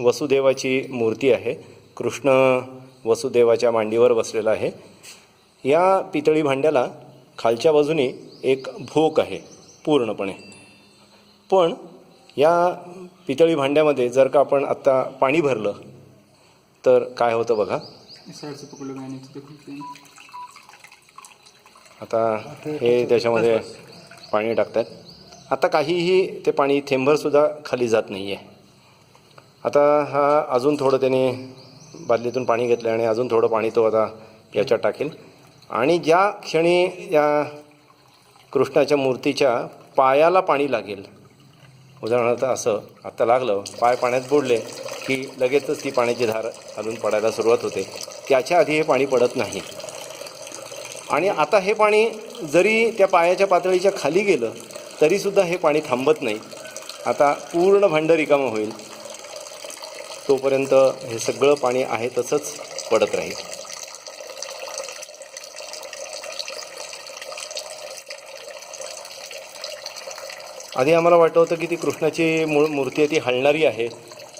वसुदेवाची मूर्ती आहे. कृष्ण वसुदेवाच्या मांडीवर बसलेला आहे. या पितळी भांड्याला खालच्या बाजूने एक भोक आहे पूर्णपणे. पण या पितळी भांड्यामध्ये जर का आपण आत्ता पाणी भरलं तर काय होतं बघा. आता हे त्याच्यामध्ये पाणी टाकतात. आता काहीही ते पाणी थेंबरसुद्धा खाली जात नाही आहे. आता हा अजून थोडं त्याने बादलीतून पाणी घेतलं आणि अजून थोडं पाणी तो आता याच्यात टाकेल. आणि ज्या क्षणी या कृष्णाच्या मूर्तीच्या पायाला पाणी लागेल, उदाहरणार्थ असं आत्ता लागलं, पाय पाण्यात बुडले की लगेचच ती पाण्याची धार खालून पडायला सुरुवात होते. त्याच्या आधी हे पाणी पडत नाही. आणि आता हे पाणी जरी त्या पायाच्या पातळीच्या खाली गेलं तरीसुद्धा हे पाणी थांबत नाही. आता पूर्ण भांडं रिकामं होईल तोपर्यंत हे सगळं पाणी आहे तसंच पडत राहील. आधी आम्हाला वाटतं होतं की ती कृष्णाची मूर्ती आहे ती हलणारी आहे,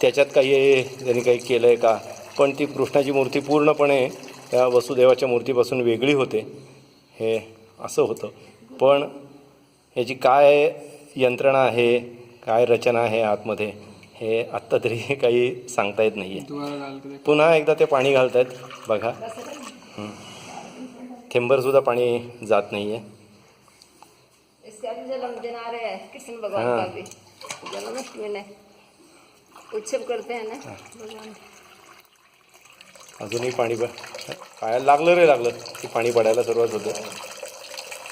त्याच्यात त्यांनी काही केलं आहे का. पण ती कृष्णाची मूर्ती पूर्णपणे त्या वसुदेवाच्या मूर्तीपासून वेगळी होते. हे असं होतं. पण ह्याची काय यंत्रणा आहे, काय रचना आहे आतमध्ये, हे आत्ता तरी काही सांगता येत नाही आहे. पुन्हा एकदा ते पाणी घालत आहेत बघा. थेंबरसुद्धा पाणी जात नाही आहे. इसका भी जन्मदिन आ रहा है कृष्ण भगवान का भी, जन्माष्टमी ने उत्सव करते हैं ना भगवान. अजूनही पाणी पायाला लागलं रे लागलं की पाणी पडायला सुरुवात होते.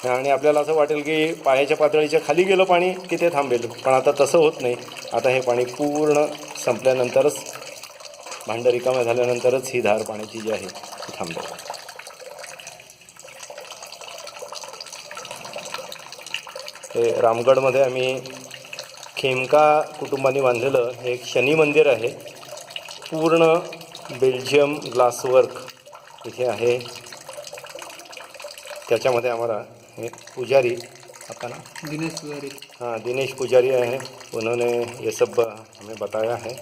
आणि आपल्याला असं वाटेल की पायाच्या पातळीच्या खाली गेलं पाणी की ते थांबेल. पण आता तसं होत नाही. आता हे पाणी पूर्ण संपल्यानंतरच, भांडं रिकामं झाल्यानंतरच ही धार पाण्याची जी आहे ती थांबेल. हे रामगडमध्ये आम्ही खेमका कुटुंबाने बांधलेलं हे एक शनी मंदिर आहे. पूर्ण बेल्जियम ग्लासवर्क इथे आहे. त्याच्यामध्ये आम्हाला हे पुजारी, आपका नाम दिनेश पुजारी. हाँ, दिनेश पुजारी है. उन्होंने ये सब हमें बताया है.